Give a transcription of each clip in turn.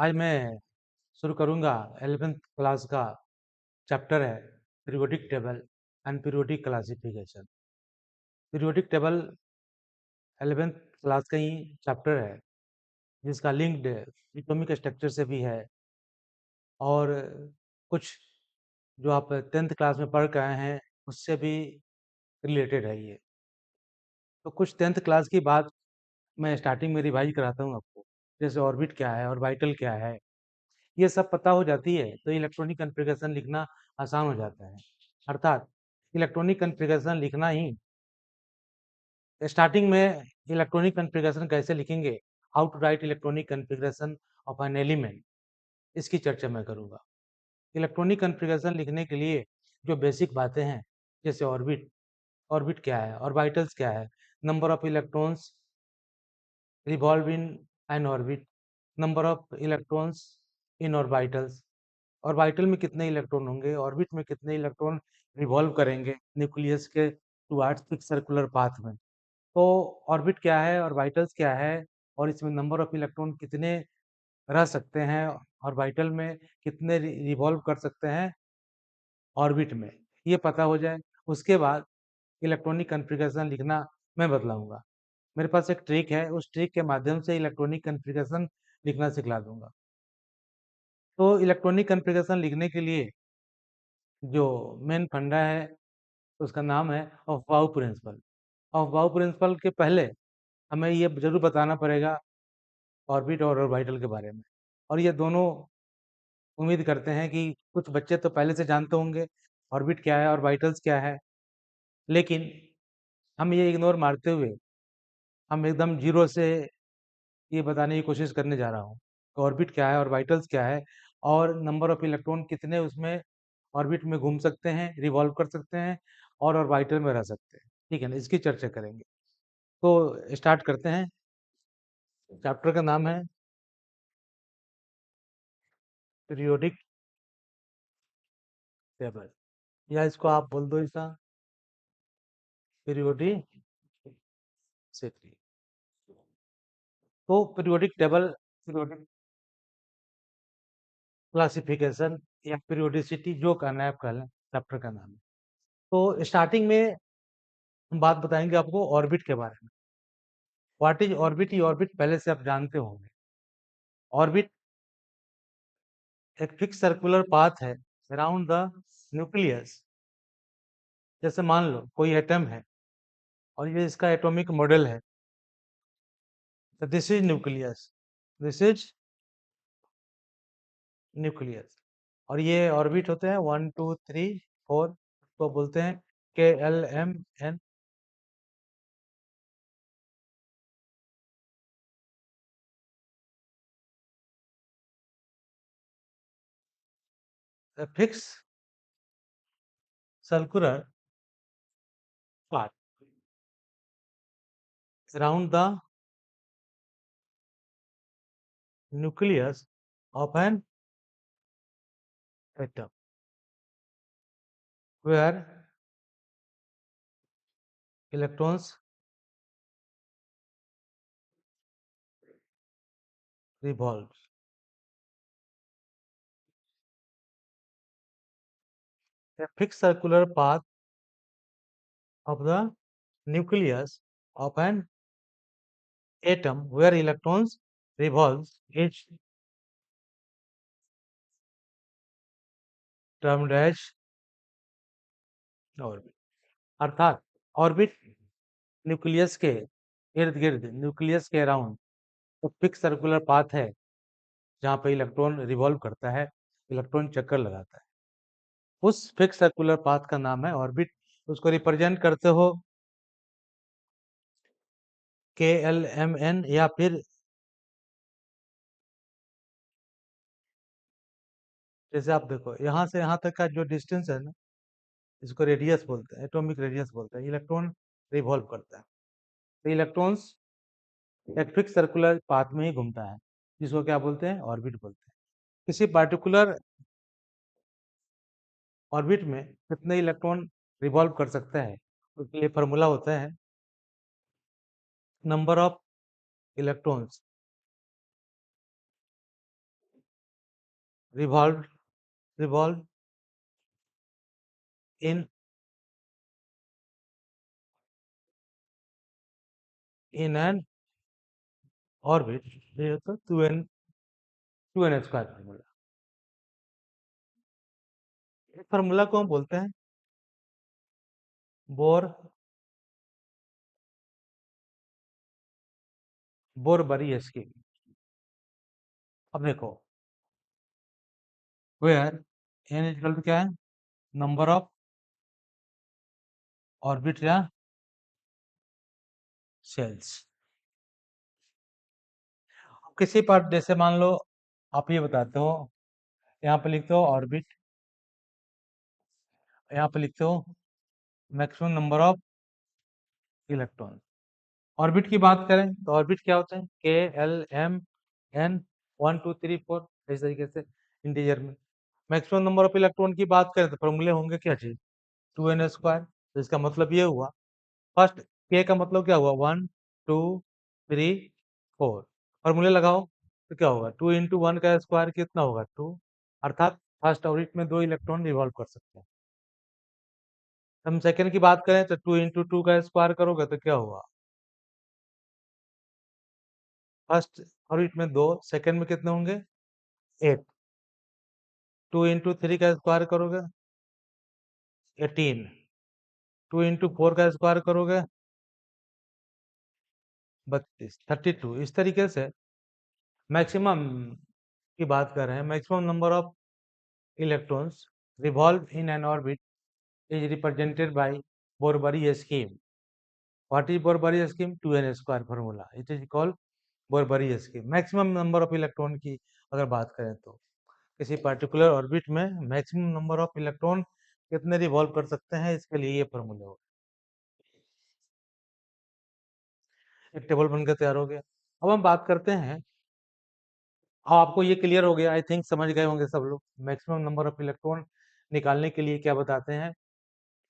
आज मैं शुरू करूंगा 11th क्लास का चैप्टर है periodic table and periodic classification. Periodic table 11th class का ही चैप्टर है जिसका लिंक्ड एटॉमिक स्ट्रक्चर से भी है और कुछ जो आप 10th क्लास में पढ़ के आए हैं उससे भी रिलेटेड है ये। तो कुछ 10th क्लास की बात मैं स्टार्टिंग में रिवाइज कराता हूँ आपको, जैसे ऑर्बिट क्या है, ऑर्बिटल क्या है, ये सब पता हो जाती है तो इलेक्ट्रॉनिक कॉन्फ़िगरेशन लिखना आसान हो जाता है। अर्थात इलेक्ट्रॉनिक कॉन्फ़िगरेशन लिखना ही स्टार्टिंग में इलेक्ट्रॉनिक कॉन्फ़िगरेशन कैसे लिखेंगे, how to write electronic configuration of an element, इसकी चर्चा मैं करूँगा। इलेक्ट्रॉनिक कॉन्फ़िगरेशन लिखने के लिए जो बेसिक बातें हैं, जैसे ऑर्बिट, ऑर्बिट क्या है, ऑर्बिटल्स क्या है, number of electrons revolve in an orbit, number of electrons in orbitals, orbital में कितने इलेक्ट्रॉन होंगे, ऑर्बिट में कितने इलेक्ट्रॉन रिवॉल्व करेंगे न्यूक्लियस के टुवर्ड्स फिक्स सर्कुलर पाथ में। तो ऑर्बिट क्या है, ऑर्बिटल्स क्या है, और इसमें नंबर ऑफ इलेक्ट्रॉन कितने रह सकते हैं ऑर्बिटल में, कितने रिवॉल्व कर सकते हैं ऑर्बिट में, ये पता हो जाए। उसके बाद इलेक्ट्रॉनिक कॉन्फ़िगरेशन लिखना मैं बतलाऊंगा। मेरे पास एक ट्रिक है, उस ट्रिक के माध्यम से इलेक्ट्रॉनिक कॉन्फ़िगरेशन लिखना सिखला दूंगा। तो इलेक्ट्रॉनिक कॉन्फ़िगरेशन लिखने के लिए जो मेन फंडा है उसका नाम है ऑफ बाउ प्रिंसिपल। ऑफ बाउ प्रिंसिपल के पहले हमें ये जरूर बताना पड़ेगा ऑर्बिट और ऑर्बिटल के बारे में, और ये दोनों उम्मीद करते हैं कि कुछ बच्चे तो पहले से जानते होंगे ऑर्बिट क्या है, ऑर्बिटल्स क्या है, लेकिन हम ये इग्नोर मारते हुए हम एकदम जीरो से ये बताने की कोशिश करने जा रहा हूँ कि ऑर्बिट क्या है, ऑर्बिटल्स क्या है, और नंबर ऑफ इलेक्ट्रॉन कितने उसमें ऑर्बिट में घूम सकते हैं, रिवॉल्व कर सकते हैं और ऑर्बिटल में रह सकते हैं। ठीक है ना, इसकी चर्चा करेंगे। तो स्टार्ट करते हैं। चैप्टर का नाम है पीरियोडिक टेबल, या इसको आप बोल दो ऐसा, पीरियोडिसिटी। तो पीरियोडिक टेबल, पीरियोडिक क्लासिफिकेशन या पीरियोडिसिटी जो कहना है आप कह लें, चैप्टर का नाम है। तो स्टार्टिंग में हम बात बताएंगे आपको ऑर्बिट के बारे में। What is orbit? ये ऑर्बिट पहले से आप जानते होंगे। ऑर्बिट एक फिक्स सर्कुलर पाथ है अराउंड द न्यूक्लियस। जैसे मान लो कोई एटम है और ये इसका एटॉमिक मॉडल है, तो this is nucleus, this is nucleus, और ये ऑर्बिट होते हैं 1 2 3 4, तो बोलते हैं KLMN। Fix circular path around the nucleus of an atom where electrons revolve. A fixed circular path of the nucleus of an atom where electrons revolve is termed as orbit। अर्थात orbit nucleus के इर्द गिर्द, nucleus के around तो fix circular path है जहाँ पे electron revolve करता है, इलेक्ट्रॉन चक्कर लगाता है। उस फिक्स सर्कुलर पाथ का नाम है ऑर्बिट। उसको रिप्रेजेंट करते हो KLMN, या फिर जैसे आप देखो यहाँ से यहाँ तक का जो डिस्टेंस है ना, इसको रेडियस बोलते हैं, एटॉमिक रेडियस बोलते हैं। इलेक्ट्रॉन रिवॉल्व करता है, तो इलेक्ट्रॉन्स एक फिक्स सर्कुलर पाथ में ही घूमता है, जिसको क्या बोलते हैं, ऑर्बिट बोलते हैं। किसी पार्टिकुलर ऑर्बिट में कितने इलेक्ट्रॉन रिवॉल्व कर सकता है, उसके लिए फार्मूला होता है number of electrons revolved revolve in an orbit, ये होता 2n स्क्वायर फार्मूला। इस फार्मूला को हम बोलते हैं बोर बोरबरी स्कीम। अब देखो वेयर n इक्वल टू क्या है, नंबर ऑफ ऑर्बिट या शेल्स। किसी पर जैसे मान लो आप ये बताते हो, यहाँ पे लिखते हो ऑर्बिट, यहाँ पे लिखते हो maximum number of electron. Orbit की बात करें तो ऑर्बिट क्या होता है, के एल एम एन 1 2 3 4 इस तरीके से इंटीजर में। मैक्सिमम नंबर ऑफ इलेक्ट्रॉन की बात करें तो फॉर्मूले होंगे क्या चीज, 2n स्क्वायर। तो इसका मतलब ये हुआ, फर्स्ट के का मतलब क्या हुआ, 1 2 3 4। फॉर्मूले लगाओ तो क्या होगा, 2 इंटू 1 का स्क्वायर कितना होगा 2, अर्थात फर्स्ट ऑर्बिट में 2 इलेक्ट्रॉन रिवॉल्व कर सकते हैं। हम सेकंड की बात करें तो 2 इंटू 2 का स्क्वायर करोगे तो क्या होगा, फर्स्ट ऑर्बिट में 2, सेकंड में कितने होंगे 8। 2 इंटू 3 का स्क्वायर करोगे 18। 2 इंटू 4 का स्क्वायर करोगे 32, 32। इस तरीके से मैक्सिमम की बात कर रहे हैं, maximum number of electrons revolve in an orbit is represented by Borbori scheme. What is Borbori scheme? 2n square formula. It is called Borbori scheme. Maximum number of electron की अगर बात करें तो किसी पर्टिकुलर ऑर्बिट में maximum number of electron कितने revolve कर सकते हैं, इसके लिए ये फॉर्मूले हो, एक टेबल बनकर तैयार हो गया। अब हम बात करते हैं, अब आपको ये क्लियर हो गया, आई थिंक समझ गए होंगे सब लोग, मैक्सिमम नंबर ऑफ इलेक्ट्रॉन निकालने के लिए क्या बताते हैं,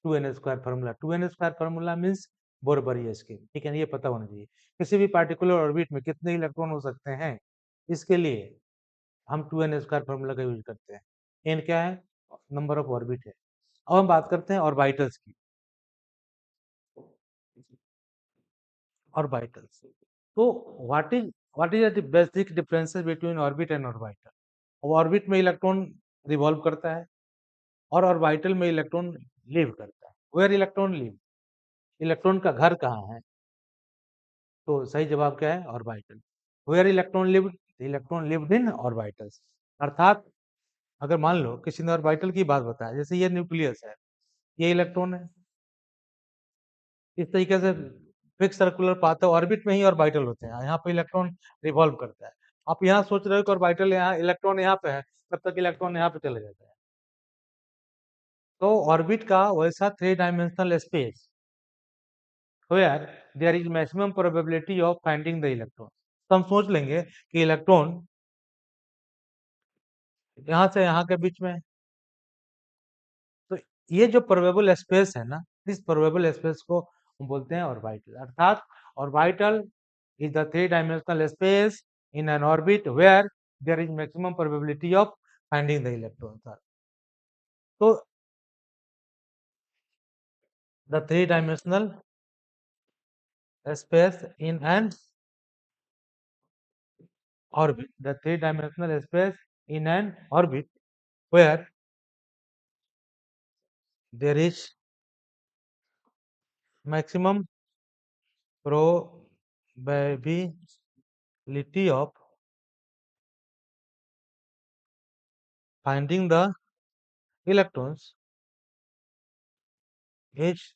2n square formula. 2n square formula means Bohr Bury scheme, ठीक है ना, ये पता होना चाहिए। किसी भी पार्टिकुलर ऑर्बिट में कितने इलेक्ट्रॉन हो सकते हैं, इसके लिए हम 2n स्क्वायर फार्मूला का यूज करते हैं। n क्या है, नंबर ऑफ ऑर्बिट है। अब हम बात करते हैं ऑर्बिटल्स की। ऑर्बिटल्स, तो what is the basic differences between orbit and orbital. Orbit में इलेक्ट्रॉन रिवॉल्व करता है और ऑर्बिटल में इलेक्ट्रॉन लिव करता है। वेयर इलेक्ट्रॉन लिव, इलेक्ट्रॉन का घर कहाँ है, तो सही जवाब क्या है, orbital. Where electron lived, electron lived in orbitals. अर्थात अगर मान लो किसी ने ऑर्बिटल की बात बताया, जैसे ये न्यूक्लियस है, ये इलेक्ट्रॉन है, इस तरीके से फिक्स सर्कुलर पाथ है, ऑर्बिट में ही ऑर्बिटल होते हैं, यहाँ पे इलेक्ट्रॉन रिवॉल्व करता है। आप यहाँ सोच रहे हो कि ऑर्बिटल यहाँ, इलेक्ट्रॉन यहाँ पे है, तब तक इलेक्ट्रॉन यहाँ पे चले जाता है। तो ऑर्बिट का वैसा 3 dimensional space where there is maximum probability of finding the electron. तो हम सोच लेंगे कि इलेक्ट्रॉन यहाँ से यहाँ के बीच में है। तो ये जो प्रोबेबल स्पेस है ना, इस प्रोबेबल स्पेस को हम बोलते हैं ऑर्बिटल। अर्थात orbital is the 3 dimensional space in an orbit where there is maximum probability of finding the electron. तो the 3 dimensional space in an orbit, the 3 dimensional space in an orbit where there is maximum probability of finding the electrons is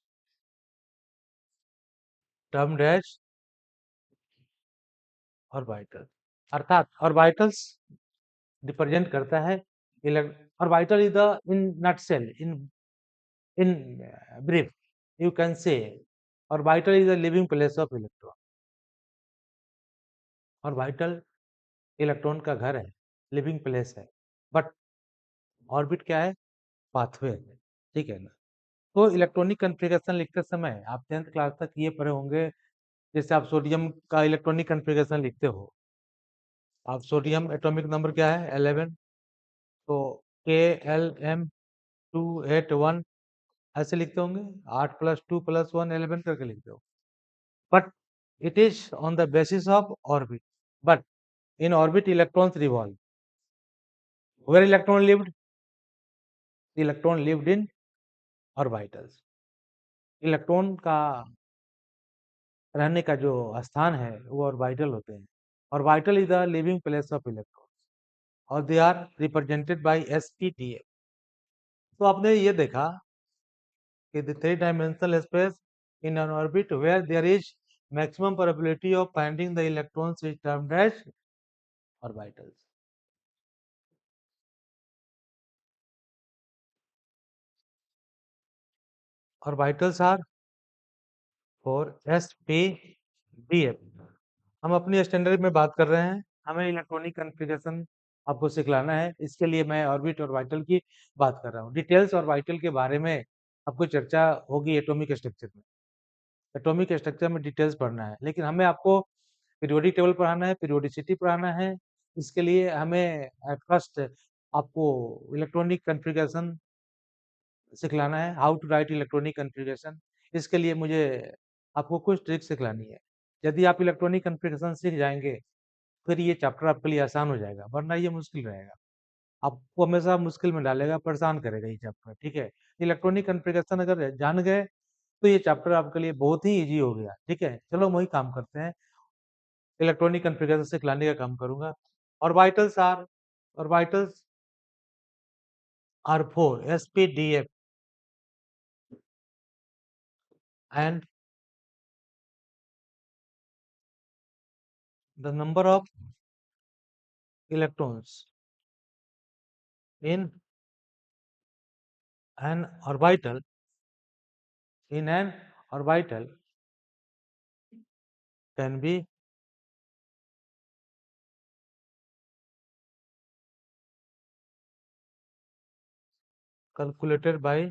termed as orbital। अर्थात orbitals represent करता है orbital is the in nutshell, in brief you can say orbital is the living place of electron. Orbital electron का घर है, living place है, but orbit क्या है, pathway है, ठीक है ना। तो इलेक्ट्रॉनिक कॉन्फ़िगरेशन लिखते समय आप 10th क्लास तक ये पढ़े होंगे, जैसे आप सोडियम का इलेक्ट्रॉनिक कॉन्फ़िगरेशन लिखते हो, आप सोडियम एटॉमिक नंबर क्या है 11, तो KLM281 ऐसे लिखते होंगे, 8 + 2 + 1 11 करके लिखते हो, but it is on the basis of orbit. But in orbit, electrons revolve. Where electron lived? Electron lived in orbitals. Electron का रहने का जो स्थान है वो ऑर्बिटल होते हैं. Orbital is the living place of electron और they are represented by sp_df. तो आपने ये देखा कि the 3-dimensional space in an orbit where there is maximum probability of finding the electrons is termed as orbitals. Orbitals are for sp_df. हम अपनी standard में बात कर रहे हैं, हमें इलेक्ट्रॉनिक कॉन्फ़िगरेशन आपको सिखलाना है, इसके लिए मैं ऑर्बिट और ऑर्बिटल की बात कर रहा हूँ. डिटेल्स और ऑर्बिटल के बारे में आपको चर्चा होगी एटॉमिक स्ट्रक्चर में. एटॉमिक स्ट्रक्चर में डिटेल्स पढ़ना है, लेकिन हमें आपको पीरियोडिक टेबल पढ़ाना है, पीरियोडिसिटी पढ़ाना है. इसके लिए हमें एट फर्स्ट आपको इलेक्ट्रॉनिक कॉन्फ़िगरेशन सिखलाना है, how to write electronic configuration. इसके लिए मुझे आपको कुछ ट्रिक सिखलानी है. यदि आप इलेक्ट्रॉनिक कॉन्फ़िगरेशन सीख जाएंगे, फिर ये चैप्टर आपके लिए आसान हो जाएगा, वरना ये मुश्किल रहेगा. आपको हमेशा मुश्किल में डालेगा, परेशान करेगा ये चैप्टर. ठीक है, इलेक्ट्रॉनिक कॉन्फ़िगरेशन अगर जान गए तो ये चैप्टर आपके लिए बहुत ही इजी हो गया. ठीक है, चलो हम वही काम करते हैं, इलेक्ट्रॉनिक कॉन्फ़िगरेशन सिखलाने का काम करूंगा. Orbitals are orbitals are four sp_df and the number of electrons in an orbital can be calculated by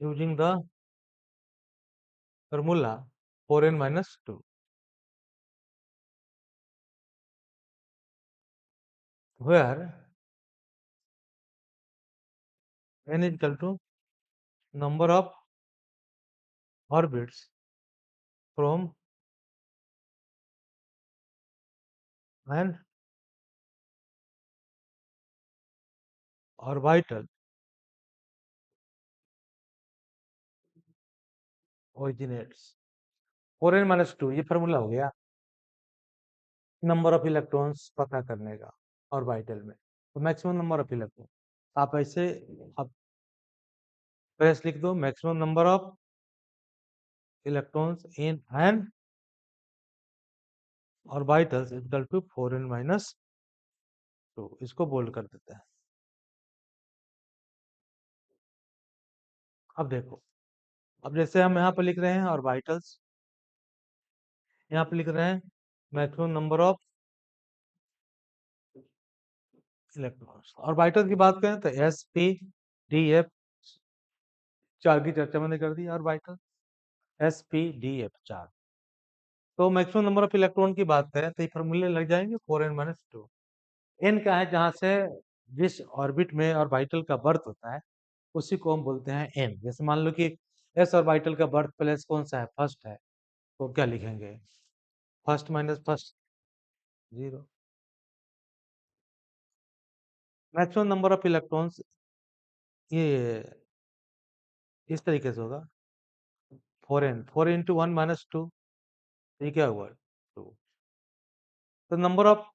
using the formula 4n-2, where n is equal to number of orbits from an orbital originates. 4n-2 ये formula हो गया number of electrons पता करने का orbital में. तो maximum number of electron आप ऐसे आप प्रेस लिख दो, maximum number of electrons in an orbitals equal to 4n-2. इसको बोल्ड कर देते हैं. अब देखो, अब जैसे हम यहाँ पर लिख रहे हैं ऑर्बिटल्स, यहाँ पे लिख रहे हैं maximum number of electrons. Orbital की बात करें तो sp_df 4 की चर्चा मैंने कर दी. Orbital sp_df 4. तो मैक्सिमम नंबर ऑफ इलेक्ट्रॉन की बात करें तो ये फॉर्मूले लग जाएंगे 4n-2. n क्या है, जहां से जिस ऑर्बिट में ऑर्बिटल का बर्थ होता है उसी को हम बोलते हैं n. जैसे मान लो कि s ऑर्बिटल का बर्थ प्लेस कौन सा है, फर्स्ट है, तो क्या लिखेंगे, first minus first 0. Maximum number of electrons ये इस तरीके से होगा 4n, 4 इंटू 1-2, ये क्या हुआ 2. The number of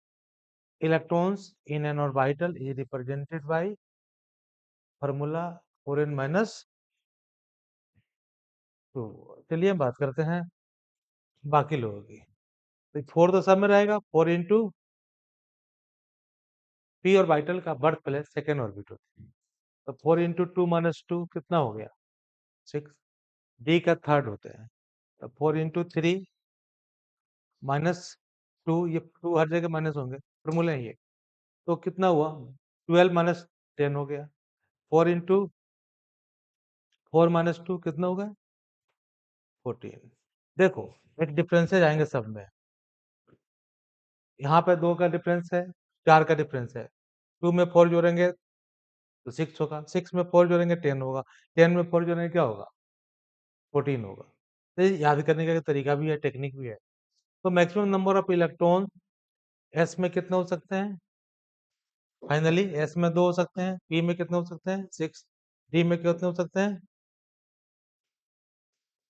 electrons in an orbital is represented by formula 4n-2. चलिए हम बात करते हैं बाकी लोगों की. तो 4 तो सब में रहेगा, 4 इंटू पी ऑर्बिटल का बर्थ प्लेस सेकेंड ऑर्बिट होती है, तो 4 इंटू 2-2 कितना हो गया 6. डी का थर्ड होते हैं, तो 4 इंटू 3-2, ये 2 हर जगह माइनस होंगे, फॉर्मूला है ये. तो कितना हुआ 12-10 हो गया. 4 इंटू 4-2 कितना होगा 14. देखो एक डिफरेंसेज आएंगे सब में, यहाँ पे 2 का डिफरेंस है, 4 का डिफरेंस है, 2 में 4 जोड़ेंगे तो 6 होगा, 6 में 4 जोड़ेंगे 10 होगा, 10 में 4 जोड़ेंगे क्या होगा? 14 होगा। तो ये याद करने का तरीका भी है, टेक्निक भी है। तो maximum number of electron s में कितने हो सकते हैं? फाइनली s में 2 हो सकते हैं, p में कितने हो सकते हैं? 6, d में कितने हो सकते हैं?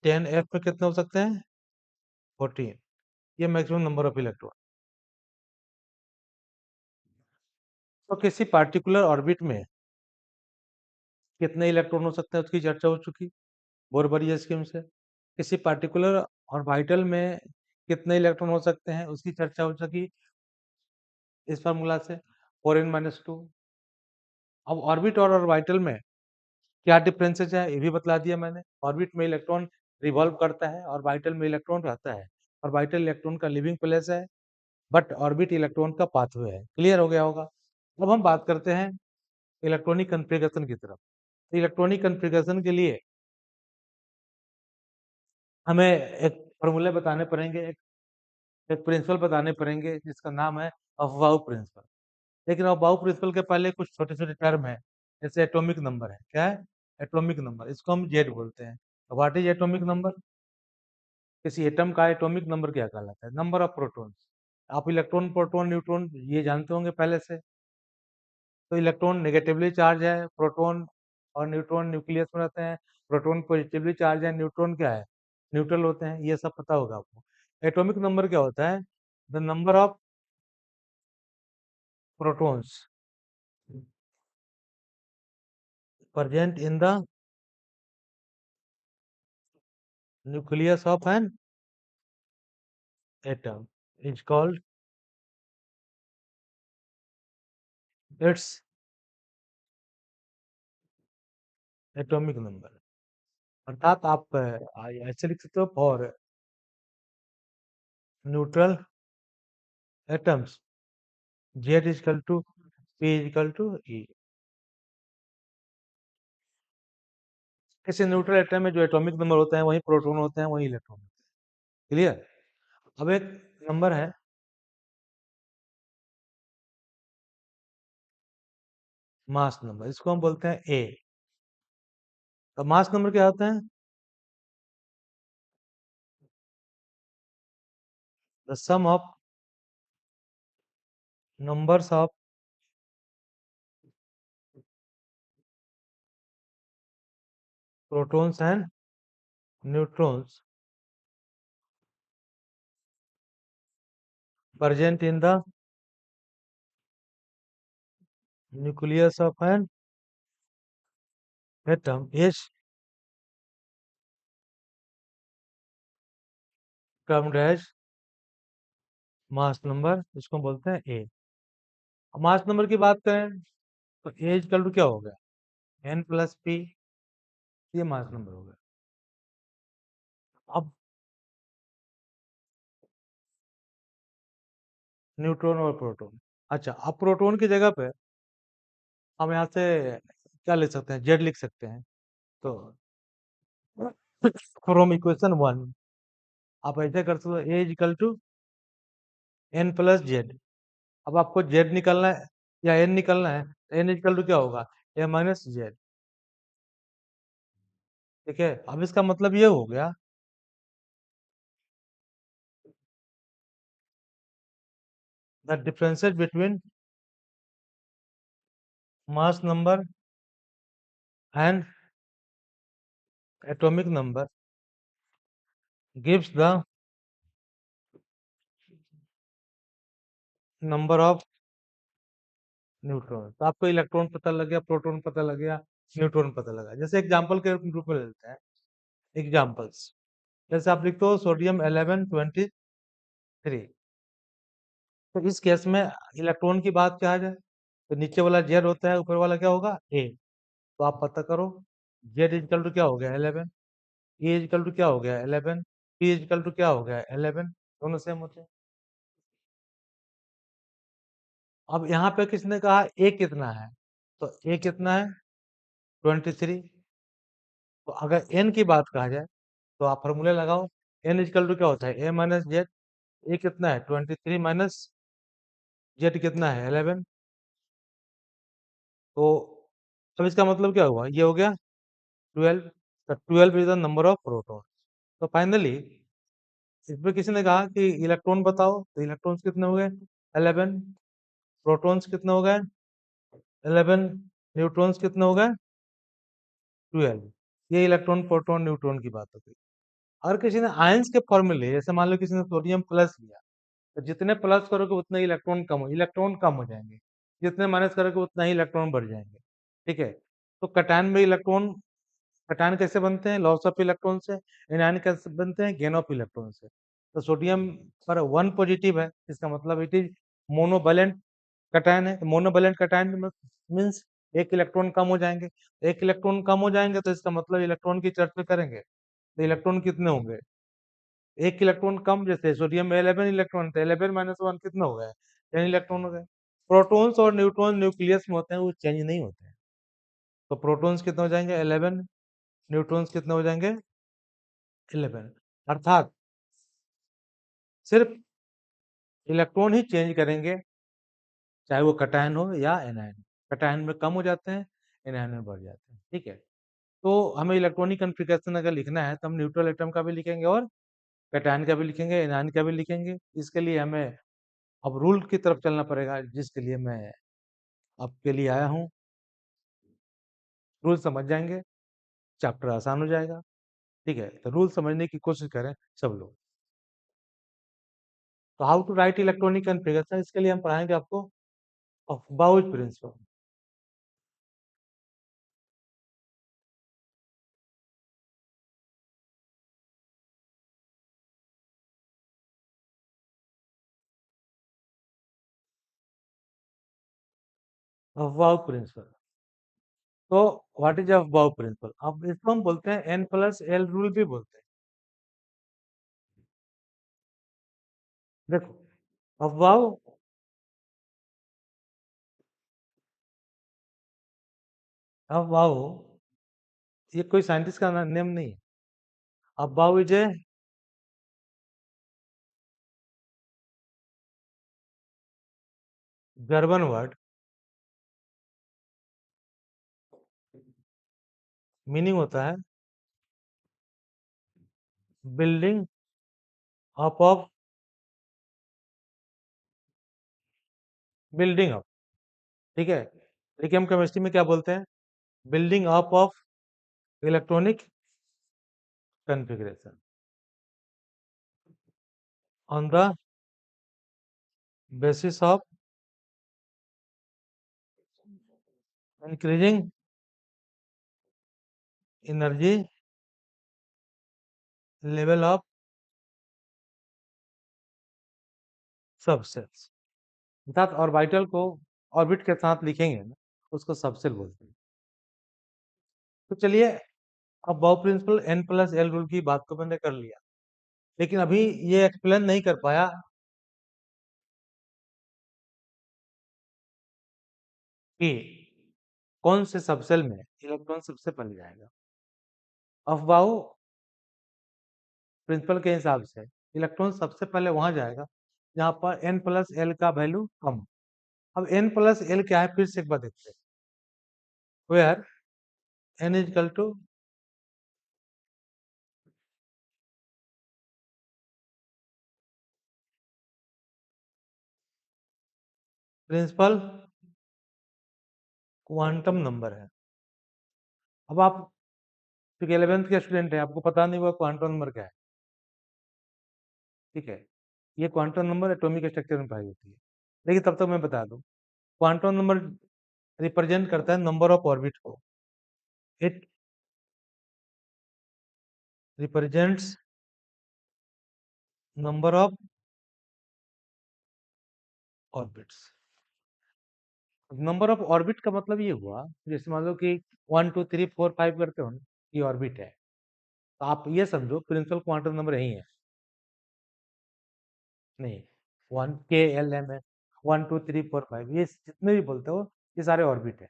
10, f में कितने हो सकते हैं? 14। ये मैक्सिमम नंबर ऑफ इलेक्ट्रॉन। तो किसी पार्टिकुलर ऑर्बिट में कितने इलेक्ट्रॉन हो सकते हैं उसकी चर्चा हो चुकी बोर-बॉरियर स्कीम से। किसी पार्टिकुलर ऑर्बिटल में कितने इलेक्ट्रॉन हो सकते हैं उसकी चर्चा हो सकी इस फार्मूला से 4n-2। अब ऑर्बिट और ऑर्बिटल में क्या डिफरेंसेस है ये भी बतला दिया मैंने। ऑर्बिट में इलेक्ट्रॉन रिवॉल्व करता है, ऑर्बिटल में इलेक्ट्रॉन रहता है। ऑर्बिटल इलेक्ट्रॉन का लिविंग प्लेस है, बट ऑर्बिट इलेक्ट्रॉन का पाथवे है। क्लियर हो गया होगा। अब हम बात करते हैं इलेक्ट्रॉनिक कॉन्फ़िगरेशन की तरफ। इलेक्ट्रॉनिक कॉन्फ़िगरेशन के लिए हमें एक फॉर्मूले बताने पड़ेंगे, एक प्रिंसिपल बताने पड़ेंगे जिसका नाम है अफबाऊ प्रिंसिपल। लेकिन अफबाऊ प्रिंसिपल के पहले कुछ छोटे-छोटे टर्म है, जैसे एटॉमिक नंबर है। क्या है? Atomic number. इसको हम जेड बोलते हैं। What is atomic number? किसी एटम का एटॉमिक नंबर क्या कहलाता है? Number of protons. आप इलेक्ट्रॉन, प्रोटॉन, न्यूट्रॉन ये जानते होंगे पहले से। तो इलेक्ट्रॉन नेगेटिवली चार्ज है, प्रोटॉन और न्यूट्रॉन न्यूक्लियस में रहते हैं। प्रोटॉन पॉजिटिवली चार्ज है, न्यूट्रॉन क्या है? न्यूट्रल होते हैं। ये सब पता होगा आपको। एटॉमिक नंबर क्या होता है? The number of protons present in the nucleus of an atom is called its atomic number। अर्थात आप ऐसे लिख सकते हो for neutral atoms Z is equal to P is equal to E। किसी न्यूट्रल एटम में जो एटॉमिक नंबर होता है वही प्रोटॉन होते हैं, वही इलेक्ट्रॉन होते हैं। क्लियर? अब एक नंबर है मास नंबर, इसको हम बोलते हैं ए। तो मास नंबर क्या होता है? The sum of numbers of protons and neutrons present in the nucleus of an atom is termed as mass number. इसको हम बोलते हैं ए। मास नंबर की बात करें तो ए इक्वल टू क्या हो गया? N plus p. ये मास नंबर हो गया। अब न्यूट्रॉन और प्रोटॉन। अच्छा, अब प्रोटॉन की जगह पे हम यहाँ से क्या लिख सकते हैं? जेड लिख सकते हैं। तो फ्रॉम इक्वेशन 1 आप ऐसे कर सकते हो A equal to N plus Z. अब आपको जेड निकालना है या एन निकालना है, एन इक्वल टू क्या होगा? ए माइनस जेड। ठीक है, अब इसका मतलब ये हो गया the differences between mass number and atomic number gives the number of neutron. तो आपको इलेक्ट्रॉन पता लग गया, प्रोटॉन पता लग गया, न्यूट्रॉन पता लगा। जैसे एग्जांपल के रूप में लेते हैं एग्जांपल्स। जैसे आप लिखते हो सोडियम 1123। तो इस केस में इलेक्ट्रॉन की बात क्या आ जाए तो नीचे वाला जेड होता है, ऊपर वाला क्या होगा? ए। तो आप पता करो जेड इजकल टू क्या हो गया? 11। ए इजकल टू क्या हो गया? 11। पी इजकल टू क्या हो गया? 11। दोनों सेम होते हैं। अब यहाँ पे किसने कहा ए कितना है? तो ए कितना है? 23। तो अगर एन की बात कहा जाए तो आप फॉर्मूले लगाओ। एन इजकल टू क्या होता है? ए माइनस जेड। ए कितना है? 23 माइनस जेड कितना है? 11। तो अब इसका मतलब क्या हुआ, ये हो गया 12, तो 12 is the number of proton. तो फाइनली इसमें किसी ने कहा कि इलेक्ट्रॉन बताओ, तो इलेक्ट्रॉन्स कितने हो गए 11, प्रोटॉन्स कितने हो गए 11, न्यूट्रॉन्स कितने हो गए 12। ये इलेक्ट्रॉन प्रोटॉन न्यूट्रॉन की बात हो गई। अगर किसी ने आयंस के फॉर्मूले, जैसे मान लो किसी ने सोडियम प्लस लिया, तो जितने प्लस करोगे उतने इलेक्ट्रॉन कम हो जाएंगे, जितने माइनस करोगे उतना ही इलेक्ट्रॉन बढ़ जाएंगे। ठीक है, तो कटायन में इलेक्ट्रॉन, कटायन कैसे बनते हैं, लॉस ऑफ इलेक्ट्रॉन से। एनायन कैसे बनते हैं, गेन ऑफ इलेक्ट्रॉन से। तो सोडियम पर 1 पॉजिटिव है, इसका मतलब इट इज मोनोवैलेंट कटायन है। मोनोवैलेंट कटायन मीन्स एक इलेक्ट्रॉन कम हो जाएंगे। एक इलेक्ट्रॉन कम हो जाएंगे तो इसका मतलब इलेक्ट्रॉन की चर्चा करेंगे, तो इलेक्ट्रॉन कितने होंगे, एक इलेक्ट्रॉन कम, जैसे सोडियम में 11 इलेक्ट्रॉन थे, 11 माइनस 1 कितना हो गया 10 इलेक्ट्रॉन हो गए। प्रोटॉन्स और न्यूट्रॉन न्यूक्लियस में होते हैं, वो चेंज नहीं होते हैं। तो प्रोटॉन्स कितने हो जाएंगे 11, न्यूट्रॉन्स कितने हो जाएंगे 11। अर्थात सिर्फ इलेक्ट्रॉन ही चेंज करेंगे, चाहे वो कटायन हो या एनायन। कटायन में कम हो जाते हैं, एनायन में बढ़ जाते हैं। ठीक है, तो हमें इलेक्ट्रॉनिक कॉन्फ़िगरेशन अगर लिखना है तो हम न्यूट्रल एटम का भी लिखेंगे और कटायन का भी लिखेंगे, एनायन का भी लिखेंगे। इसके लिए हमें अब रूल की तरफ चलना पड़ेगा, जिसके लिए मैं आपके लिए आया हूँ। रूल समझ जाएंगे, चैप्टर आसान हो जाएगा। ठीक है, तो रूल समझने की कोशिश करें सब लोग। तो how to write electronic configuration, इसके लिए हम पढ़ाएंगे आपको ऑफ बाउच प्रिंसिपल। ऑफ बाउच प्रिंसिपल, तो what is aufbau principle, अब इसको हम बोलते हैं एन प्लस एल रूल भी बोलते हैं। देखो अफवाह, अफवाह ये कोई साइंटिस्ट का नेम नहीं है। अफवाह is a German word, meaning होता है building up of, building up. ठीक है, देखिए हम केमिस्ट्री में क्या बोलते हैं, building up of electronic configuration on the basis of increasing energy level of subcells. अर्थात ऑर्बिटल को ऑर्बिट के साथ लिखेंगे ना, उसको सबसेल बोलते हैं। तो चलिए, अब aufbau principle n plus l rule की बात तो मैंने कर लिया, लेकिन अभी ये एक्सप्लेन नहीं कर पाया कि कौन से सबसेल में इलेक्ट्रॉन सबसे पहले जाएगा। अफबाउ प्रिंसिपल के हिसाब से इलेक्ट्रॉन सबसे पहले वहां जाएगा जहां पर एन प्लस एल का वैल्यू कम। अब एन प्लस एल क्या है, फिर से एक बार देखते हैं। Where n is equal to principal quantum number है। अब आप क्योंकि 11th के स्टूडेंट हैं, आपको पता नहीं हुआ क्वांटम नंबर क्या है। ठीक है, ये क्वांटम नंबर एटॉमिक स्ट्रक्चर में पाई होती है, लेकिन तब तक मैं बता दूं, क्वांटम नंबर रिप्रेजेंट करता है नंबर ऑफ ऑर्बिट को। It represents number of orbits. Number of orbit का मतलब ये हुआ, जैसे मान लो कि 1 2 3 4 5 करते हो ना, ये ऑर्बिट है। तो आप ये समझो प्रिंसिपल क्वांटम नंबर यही है, नहीं 1 k l m है, 1 2 3 4 5, ये जितने भी बोलते हो ये सारे ऑर्बिट है।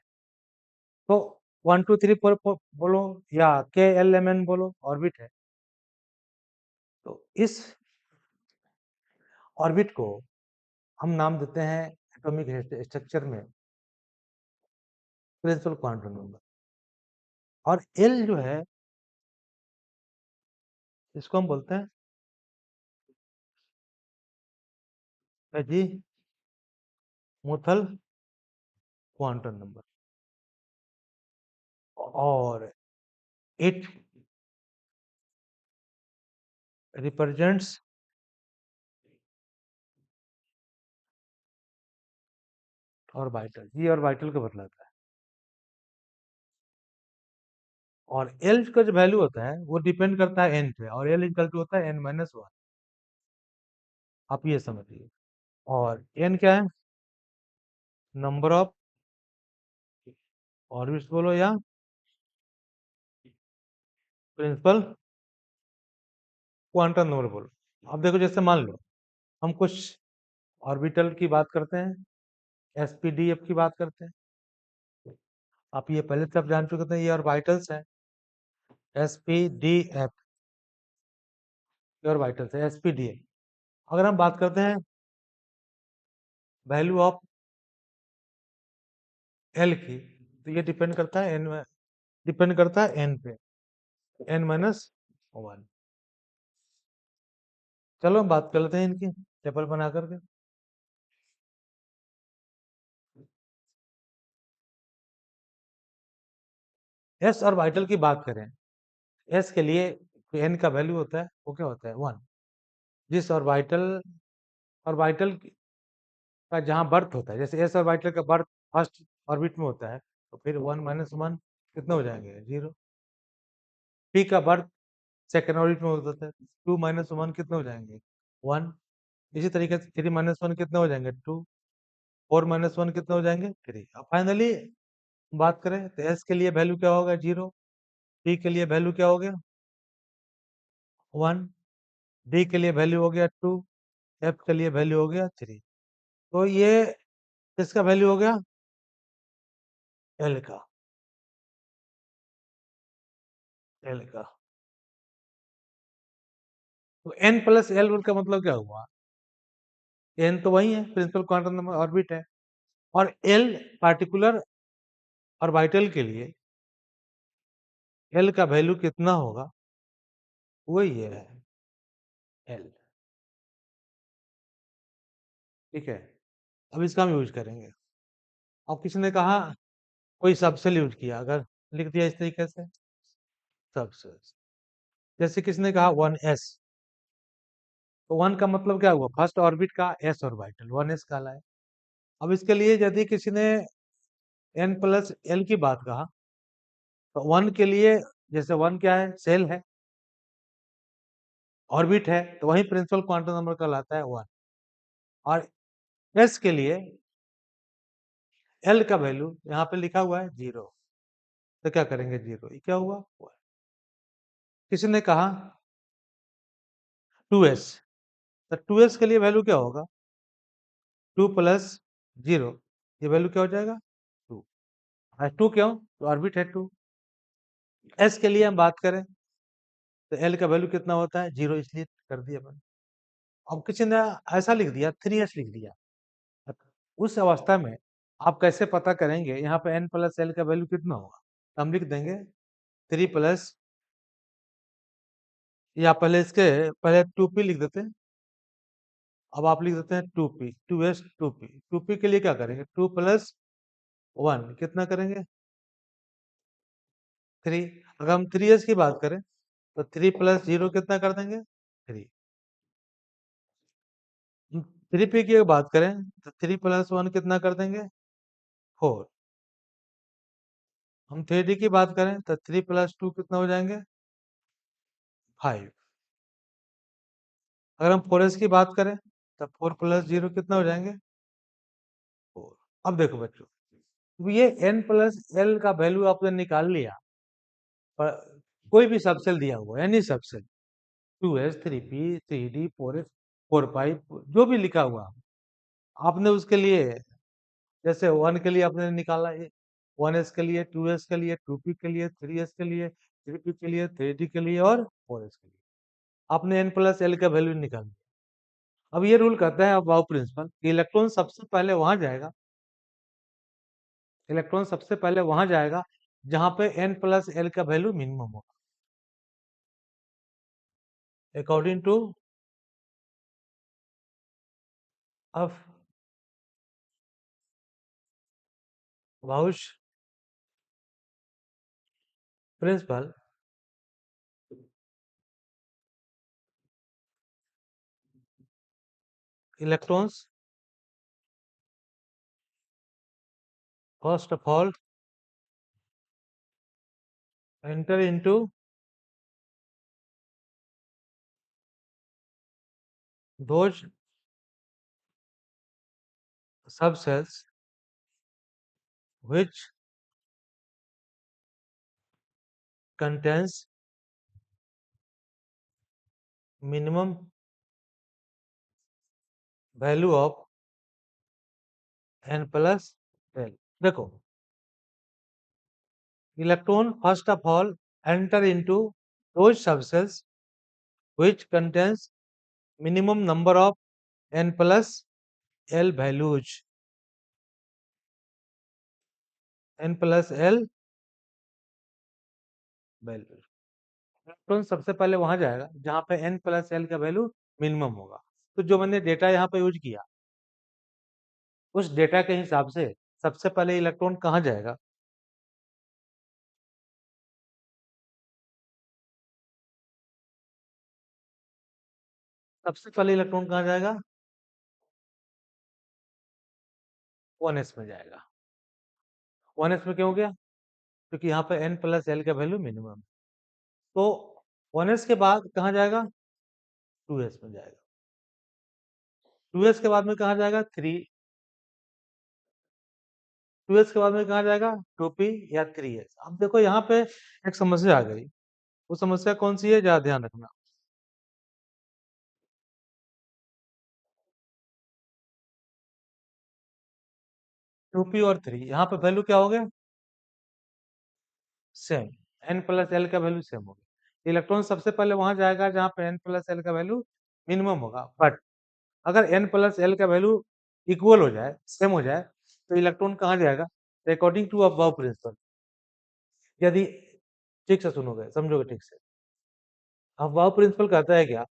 तो 1 2 3 4 बोलो या KLMN बोलो, ऑर्बिट है। तो इस ऑर्बिट को हम नाम देते हैं एटॉमिक स्ट्रक्चर में प्रिंसिपल क्वांटम नंबर। और एल जो है इसको हम बोलते हैं जी मुथल क्वांटम नंबर। और इट रिप्रेजेंट्स ऑर्बिटल, ये ऑर्बिटल को बतलाता है। और एल का जो वैल्यू होता है वो डिपेंड करता है एन पे, और एल इक्वल टू होता है n-1। आप ये समझिए। और एन क्या है? नंबर ऑफ ऑर्बिट्स बोलो या प्रिंसिपल क्वांटम नंबर बोलो। अब देखो, जैसे मान लो हम कुछ ऑर्बिटल की बात करते हैं, एसपीडीएफ की बात करते हैं। आप ये पहले से आप जान चुके थे, ये ऑर्बिटल्स है एसपीडीएफ, ये ऑर्बिटल्स है एसपीडीएफ। अगर हम बात करते हैं वैल्यू ऑफ एल की, तो ये डिपेंड करता है एन, डिपेंड करता है एन पे, n-1। चलो हम बात कर लेते हैं इनकी टेबल बना करके। एस ऑर्बिटल की बात करें, एस के लिए एन का वैल्यू होता है वो क्या होता है 1। जिस ऑर्बिटल का जहां बर्थ होता है, जैसे एस ऑर्बिटल का बर्थ फर्स्ट ऑर्बिट में होता है, तो फिर 1-1 कितने हो जाएंगे 0। पी का बर्थ सेकेंड ऑर्बिट में होता है, 2-1 कितने हो जाएंगे 1। इसी तरीके से 3-1 कितने हो जाएंगे 2, 4-1 कितने हो जाएंगे 3। अब फाइनली बात करें तो एस के लिए वैल्यू क्या होगा 0, पी के लिए वैल्यू क्या हो गया 1, डी के लिए वैल्यू हो गया 2, एफ के लिए वैल्यू हो गया 3। तो ये किसका वैल्यू हो गया एल का, एल का। तो n प्लस एल का मतलब क्या हुआ, n तो वही है प्रिंसिपल क्वांटम नंबर ऑर्बिट है, और l पार्टिकुलर ऑर्बिटल के लिए l का वैल्यू कितना होगा वो ये है l। ठीक है, अब इसका हम यूज करेंगे। अब किसी ने कहा कोई सबसेल यूज किया, अगर लिख दिया इस तरीके से सबसेल, जैसे किसने कहा 1s, तो 1 का मतलब क्या हुआ फर्स्ट ऑर्बिट का s ऑर्बिटल 1s कहला है। अब इसके लिए यदि किसी ने n प्लस एल की बात कहा, तो 1 के लिए, जैसे 1 क्या है सेल है, ऑर्बिट है, तो वही प्रिंसिपल क्वांटम नंबर कहलाता है 1। और s के लिए l का वैल्यू यहाँ पे लिखा हुआ है 0, तो क्या करेंगे 0, ये क्या हुआ 1। किसी ने कहा 2s, तो 2s के लिए वैल्यू क्या होगा 2 प्लस 0, ये वैल्यू क्या हो जाएगा 2। 2 क्यों, तो ऑर्बिट है 2। s के लिए हम बात करें तो l का वैल्यू कितना होता है 0, इसलिए कर दिया मैंने। अब किसी ने ऐसा लिख दिया 3s लिख दिया, अब उस अवस्था में आप कैसे पता करेंगे यहाँ पे n प्लस एल का वैल्यू कितना होगा, तो हम लिख देंगे 3 प्लस, या पहले इसके पहले 2p लिख देते हैं। अब आप लिख देते हैं 2p, 2s 2p, 2p के लिए क्या करेंगे 2 प्लस 1 कितना करेंगे 3। अगर हम 3s की बात करें तो 3 प्लस 0 कितना कर देंगे 3। 3p की बात करें तो 3 प्लस 1 कितना कर देंगे 4। हम 3d की बात करें तो 3 प्लस 2 कितना हो जाएंगे 5। अगर हम 4s की बात करें तो 4 प्लस 0 कितना हो जाएंगे 4। अब देखो बच्चों, तो ये n प्लस एल का वैल्यू आपने निकाल लिया, पर कोई भी सबसेल दिया हुआ any subshell 2s 3p 3d 4s 4 5 जो भी लिखा हुआ आपने उसके लिए, जैसे 1 के लिए आपने निकाला 1s के लिए, 2s के लिए, 2p के लिए, 3s के लिए, 3p के लिए, 3d के लिए और 4s के लिए आपने n प्लस एल का वैल्यू निकाल दिया। अब ये रूल कहता है, अब वाउ प्रिंसिपल, कि इलेक्ट्रॉन सबसे पहले वहां जाएगा इलेक्ट्रॉन सबसे पहले वहां जाएगा जहां पे n+l का वैल्यू मिनिमम होगा, according to of बाउच principle. Electrons first of all enter into those subcells which contains minimum value of n+l। देखो, electron first of all enter into those subcells which contains minimum number of n+l values, n+l value. Electron सबसे पहले वहां जाएगा जहां पे n+l का value minimum होगा। तो जो मैंने डेटा यहाँ पे यूज किया, उस डेटा के हिसाब से सबसे पहले इलेक्ट्रॉन कहाँ जाएगा? सबसे पहले इलेक्ट्रॉन कहाँ जाएगा? 1s में जाएगा। 1s में क्यों हो गया? क्योंकि यहाँ पे n+l का वैल्यू मिनिमम है। तो 1s के बाद कहाँ जाएगा? 2s में जाएगा। 2s के बाद में कहाँ जाएगा? 3। 2s के बाद में कहाँ जाएगा? 2p या 3s। अब देखो यहाँ पे एक समस्या आ गई। वो समस्या कौन सी है? ज्यादा ध्यान रखना। 2p और 3 यहाँ पे वैल्यू क्या हो गया? सेम। n+l का वैल्यू सेम हो गया। इलेक्ट्रॉन सबसे पहले वहां जाएगा जहां पे n+l का वैल्यू मिनिमम होगा। बट अगर n+l का वैल्यू इक्वल हो जाए, सेम हो जाए, तो इलेक्ट्रॉन कहाँ जाएगा? According to aufbau principle. यदि ठीक से सुनोगे, समझोगे ठीक से, अबव प्रिंसिपल कहता है क्या?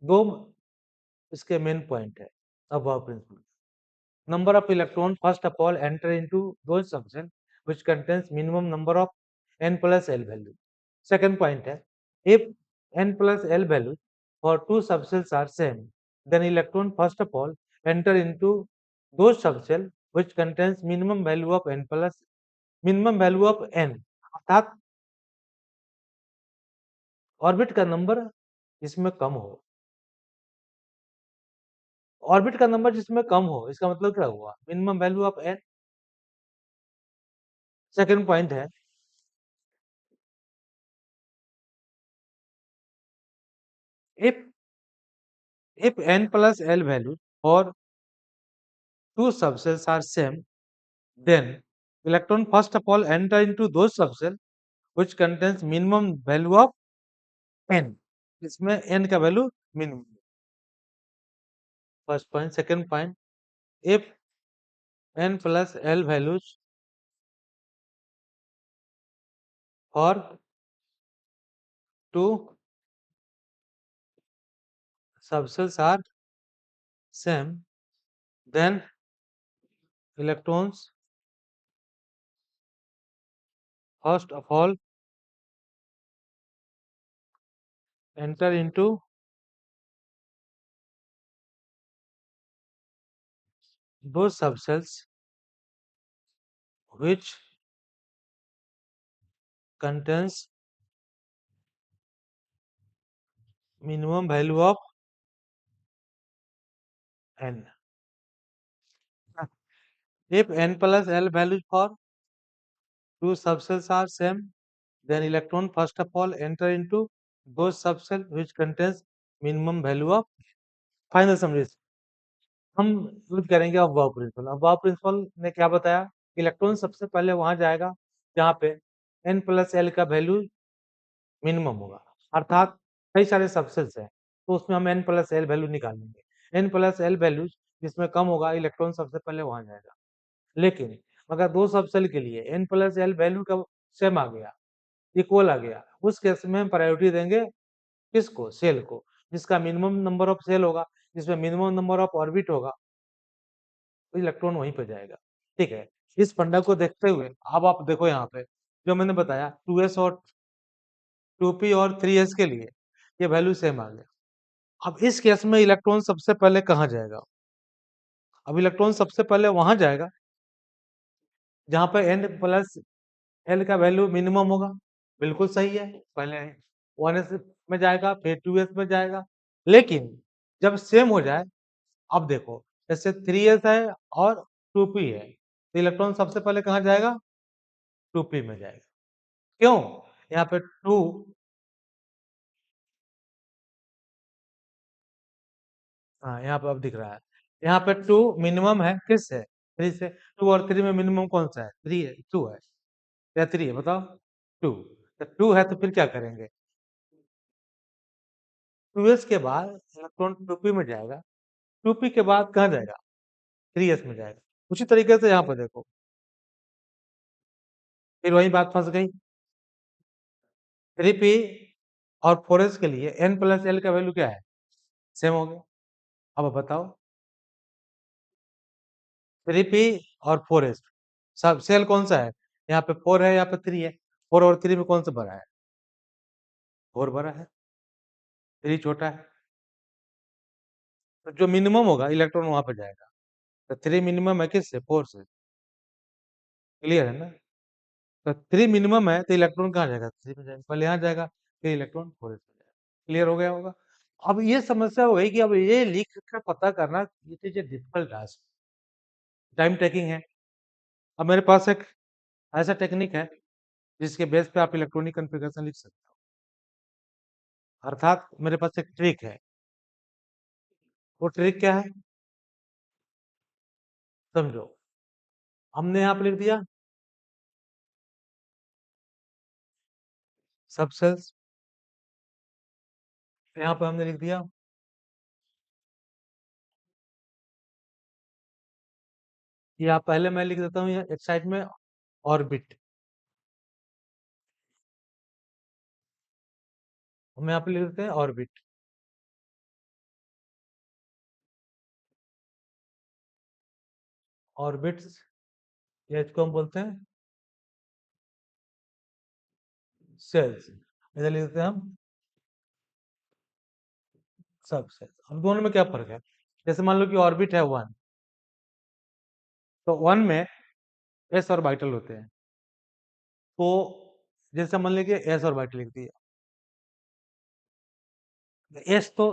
दो इसके मेन पॉइंट है aufbau principle. number of electron first of all enter into those substance which contains minimum number of n+l value। second point है, if n+l value for two subcells are same, then electron first of all enter into those subcell which contains minimum value of minimum value of n, अर्थात orbit का number इसमें कम हो। Orbit का number जिसमें कम हो, इसका मतलब क्या हुआ? Minimum value of n। Second point है, if n+l value for two subcells are same, then electron first of all enter into those subcell which contains minimum value of n। इसमें n का value minimum. First point. Second point, if n+l values for two subcells are same, then electrons first of all enter into those subcells which contains minimum value of n। If n+l values for two subcells are same, then electron first of all enter into those subcell which contains minimum value of। Final समझिए, हम use करेंगे above principal. Above principal ने क्या बताया? Electron सबसे पहले वहां जाएगा जहां पे n+l का वैल्यू मिनिमम होगा, अर्थात कई सारे सबसेल्स हैं, तो उसमें हम n+l वैल्यू निकालेंगे। n+l वैल्यू जिसमें कम होगा, इलेक्ट्रॉन सबसे पहले वहां जाएगा। लेकिन अगर दो सब सेल के लिए n प्लस एल वैल्यू का सेम आ गया, इक्वल आ गया, उस केस में हम प्रायोरिटी देंगे किसको? सेल को, जिसका मिनिमम नंबर ऑफ सेल होगा, जिसमें मिनिमम नंबर ऑफ ऑर्बिट होगा, तो इलेक्ट्रॉन वहीं पे जाएगा। ठीक है, इस फंडा को देखते हुए अब आप देखो यहाँ पे जो मैंने बताया 2s और 2p और 3s के लिए ये वैल्यू सेम आ गया। अब इस केस में इलेक्ट्रॉन सबसे पहले कहाँ जाएगा? अब इलेक्ट्रॉन सबसे पहले वहां जाएगा जहां पर n प्लस एल का वैल्यू मिनिमम होगा। बिल्कुल सही है, पहले 1s में जाएगा, फिर 2s में जाएगा। लेकिन जब सेम हो जाए, अब देखो जैसे 3s है और 2p है, तो इलेक्ट्रॉन सबसे पहले कहाँ जाएगा? 2p में जाएगा। क्यों? यहाँ पे 2, हाँ यहाँ पे अब दिख रहा है, यहाँ पे 2 मिनिमम है किस से? 3 से। 2 और 3 में मिनिमम कौन सा है? 3 है, 2 है या 3 है बताओ? 2। तो 2 है तो फिर क्या करेंगे? 2s के बाद इलेक्ट्रॉन 2p में जाएगा, 2p के बाद कहाँ जाएगा? 3s में जाएगा। उसी तरीके से यहाँ पर देखो, फिर वही बात फंस गई। 3p और 4s के लिए n प्लस एल का वैल्यू क्या है? सेम हो गया। अब बताओ 3p और 4s सब सेल कौन सा है? यहाँ पे 4 है, यहाँ पे 3 है। 4 और 3 में कौन सा बड़ा है? 4 बड़ा है, 3 छोटा है। तो जो मिनिमम होगा इलेक्ट्रॉन वहां पे जाएगा। तो 3 मिनिमम है किससे? 4 से। क्लियर है ना? तो 3 मिनिमम है तो इलेक्ट्रॉन कहाँ जाएगा? 3 में जाएगा, पहले यहाँ जाएगा, फिर इलेक्ट्रॉन 4 में जाएगा। क्लियर हो गया होगा? अब ये समस्या हो गई कि अब ये लिख कर पता करना, it is a difficult task, time taking है। अब मेरे पास एक ऐसा टेक्निक है जिसके बेस पे आप इलेक्ट्रॉनिक कॉन्फ़िगरेशन लिख सकते हो। अर्थात मेरे पास एक ट्रिक है। वो ट्रिक क्या है? समझो, हमने यहाँ पे लिख दिया सब सेल्स, यहाँ पे हमने लिख दिया या पहले मैं लिख देता हूँ एक साइड में ऑर्बिट। हम यहाँ पे लिख देते हैं ऑर्बिट। ऑर्बिट्स, या इसको हम बोलते हैं सेल्स। इधर लिख देते हैं हम सब सेल्स। अब दोनों में क्या फर्क है? जैसे मान लो कि ऑर्बिट है 1, तो 1 में एस ऑर्बिटल होते हैं। तो जैसे मान लीजिए एस ऑर्बिटल लिख दिया, एस तो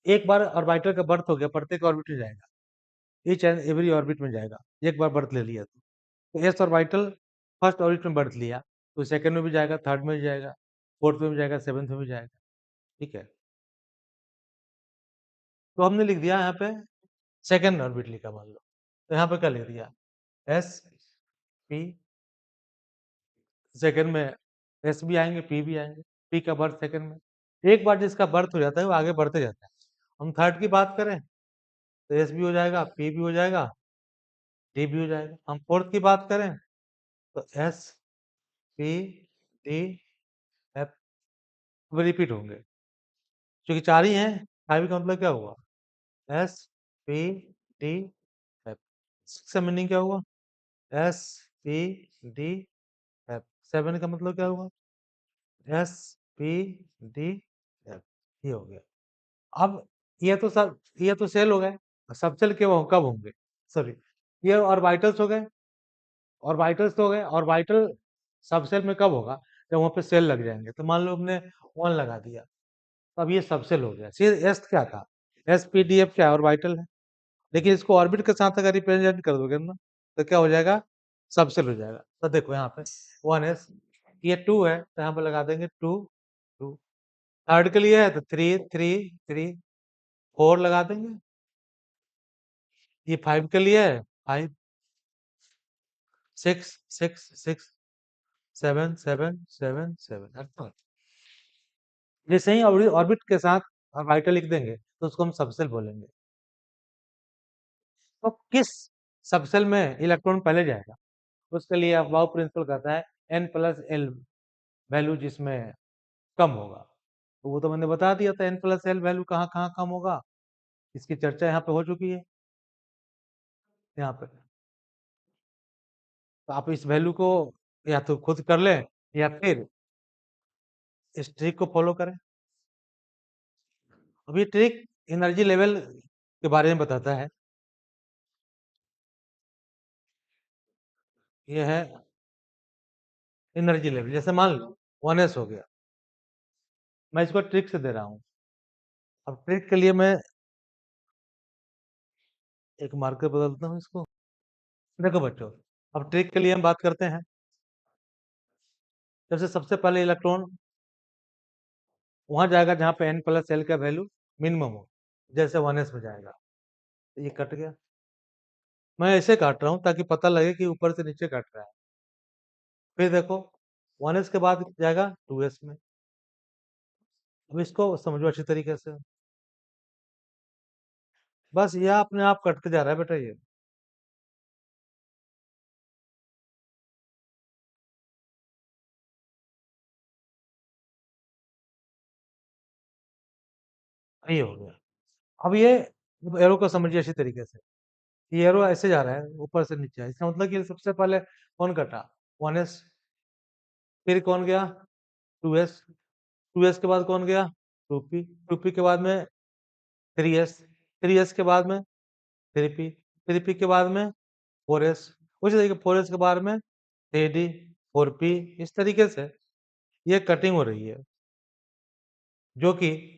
एक बार ऑर्बिटल का बर्थ हो गया, प्रत्येक ऑर्बिट में जाएगा, ईच एंड एवरी ऑर्बिट में जाएगा। एक बार बर्थ ले लिया तो एस ऑर्बिटल फर्स्ट ऑर्बिट में बर्थ लिया, तो सेकंड में भी जाएगा, थर्ड में भी जाएगा, फोर्थ में भी जाएगा, सेवंथ में भी जाएगा। ठीक है, तो हमने लिख दिया यहाँ पे सेकंड ऑर्बिट लिखा मान लो, तो यहाँ पे क्या लिख दिया? एस पी, सेकंड में एस भी आएंगे, पी भी आएंगे। पी का बर्थ सेकंड में, एक बार जिसका बर्थ हो जाता है वो आगे बढ़ते जाता है। हम थर्ड की बात करें तो एस भी हो जाएगा, पी भी हो जाएगा, डी भी हो जाएगा। हम फोर्थ की बात करें तो S P D F repeat होंगे, क्योंकि चार ही हैं। फाइव का मतलब क्या हुआ? S P D F. Six का मीनिंग क्या हुआ? S P D F. Seven का मतलब क्या हुआ? S P D F. ये हो गया। अब ये तो सेल हो गए। सब सेल के वो कब होंगे? सॉरी, ये ऑर्बिटल्स हो गए। ऑर्बिटल्स तो हो गए। ऑर्बिटल सब सेल में कब होगा? जब वहां पे सेल लग जाएंगे। तो मान लो हमने 1 लगा दिया, तब ये सब सेल हो गया। एस क्या था? एस पी डी एफ क्या? ऑर्बिटल है। लेकिन इसको ऑर्बिट के साथ अगर रिप्रेजेंट कर दोगे ना, तो क्या हो जाएगा? सब सेल हो जाएगा। तो देखो यहाँ पे 1s, ये 2 है तो यहाँ पे लगा देंगे 2 2। थर्ड के लिए है तो 3 3 3। 4 लगा देंगे। ये 5 के लिए है 5 6 6 6 7 7 7 7। जैसे ही ऑर्बिट के साथ ऑर्बिटल लिख देंगे तो उसको हम सबसेल बोलेंगे। तो किस सब सेल में इलेक्ट्रॉन पहले जाएगा, उसके लिए अफबाउ प्रिंसिपल कहता है n+l वैल्यू जिसमें कम होगा। तो वो तो मैंने बता दिया था n+l वैल्यू कहाँ कहाँ कम होगा, इसकी चर्चा यहाँ पे हो चुकी है यहाँ पे। तो आप इस वैल्यू को या तो खुद कर लें या फिर इस ट्रिक को फॉलो करें। अब ये ट्रिक एनर्जी लेवल के बारे में बताता है। ये है एनर्जी लेवल, जैसे मान लो 1s हो गया, मैं इसको ट्रिक से दे रहा हूँ। अब ट्रिक के लिए मैं एक मार्कर बदलता हूँ इसको। देखो बच्चों, अब ट्रिक के लिए हम बात करते हैं। जैसे सबसे पहले इलेक्ट्रॉन वहां जाएगा जहां पे n+l का वैल्यू मिनिमम हो, जैसे 1s में जाएगा। तो ये कट गया, मैं ऐसे काट रहा हूँ ताकि पता लगे कि ऊपर से नीचे कट रहा है। फिर देखो 1s के बाद जाएगा 2s में। अब इसको समझो अच्छी तरीके से, बस यह अपने आप कटते जा रहा है बेटा। ये ये हो गया। अब ये एरो को समझिए अच्छी तरीके से, ये एरो ऐसे जा रहा है ऊपर से नीचे, इसका मतलब कि सबसे पहले कौन कटा, 1s, फिर कौन गया 2s, 2s के बाद कौन गया 2p, 2p के बाद में 3s, 3s के बाद में 3p, 3p के बाद में 4s, उसी तरीके 4s के बाद में 3d, 4p। इस तरीके से ये कटिंग हो रही है, जो कि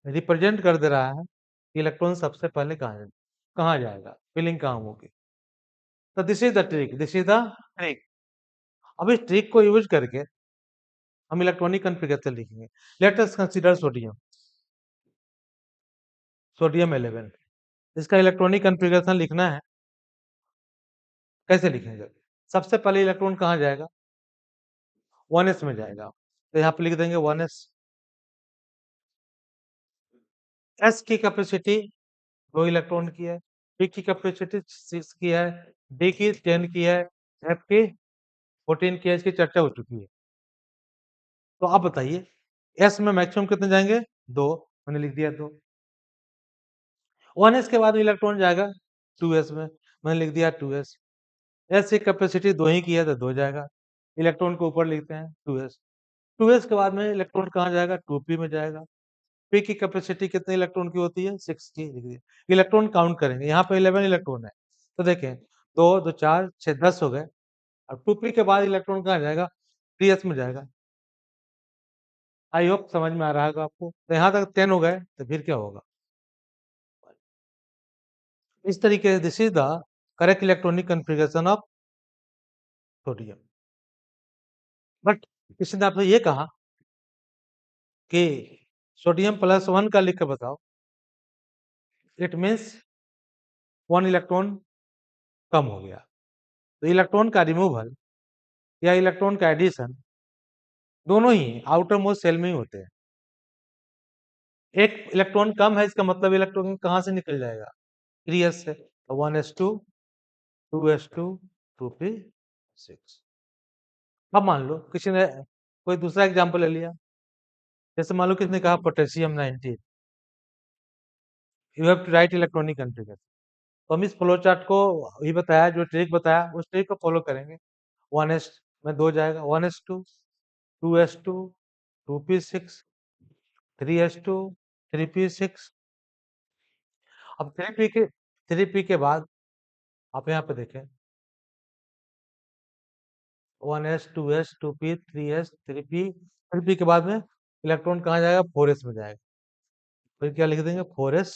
रिप्रेजेंट कर दे रहा है कि इलेक्ट्रॉन सबसे पहले कहाँ जाएगा, फिलिंग कहाँ होगी। तो this is the trick, this is the trick. अब इस ट्रिक को यूज करके हम इलेक्ट्रॉनिक कॉन्फ़िगरेशन लिखेंगे। Let us consider sodium, sodium 11। इसका इलेक्ट्रॉनिक कॉन्फ़िगरेशन लिखना है, कैसे लिखेंगे? सबसे पहले इलेक्ट्रॉन कहाँ जाएगा, 1s में जाएगा, तो यहाँ पे लिख देंगे 1s। s की कैपेसिटी 2 इलेक्ट्रॉन की है, p की कैपेसिटी 6 की है, d की 10 की है, f की 14 की है। इसकी चर्चा हो चुकी है। तो आप बताइए s में मैक्सिमम कितने जाएंगे, 2, मैंने लिख दिया 2। 1s के बाद इलेक्ट्रॉन जाएगा 2s में, मैंने लिख दिया 2s। s की कैपेसिटी 2 ही की है तो 2 जाएगा, इलेक्ट्रॉन को ऊपर लिखते हैं 2s। 2s के बाद में इलेक्ट्रॉन कहाँ जाएगा, 2p में जाएगा। p की कैपेसिटी कितने इलेक्ट्रॉन की होती है, 6 की, लिख दिया। इलेक्ट्रॉन काउंट करेंगे, यहाँ पे 11 इलेक्ट्रॉन है, तो देखें 2 2 4 6 10 हो गए। और 2p के बाद इलेक्ट्रॉन कहाँ जाएगा, 3s में जाएगा। आई होप समझ में आ रहा होगा आपको। तो यहाँ तक 10 हो गए, तो फिर क्या होगा, इस तरीके से this is the correct electronic configuration of sodium. But किसी ने आपसे ये कहा कि सोडियम+1 का लिख के बताओ, इट मीन्स 1 इलेक्ट्रॉन कम हो गया। तो इलेक्ट्रॉन का रिमूवल या इलेक्ट्रॉन का एडिशन दोनों ही आउटर मोस्ट सेल में ही होते हैं। एक इलेक्ट्रॉन कम है, इसका मतलब इलेक्ट्रॉन कहाँ से निकल जाएगा, 3s से, तो 1s2 2s2 2p6। अब मान लो किसी ने कोई दूसरा एग्जांपल ले लिया, जैसे मान लो किसी ने कहा potassium 19, you have to write electronic configuration. तो हम इस फ्लो चार्ट को ही बताया, जो ट्रिक बताया उस ट्रिक को फॉलो करेंगे। 1s में 2 जाएगा, 1s2 2s2 2p6 3s2 3p6। अब 3p के बाद आप यहाँ पे देखें 1s 2s 2p 3s 3p, 3p के बाद में इलेक्ट्रॉन कहाँ जाएगा, 4s में जाएगा। फिर क्या लिख देंगे 4s,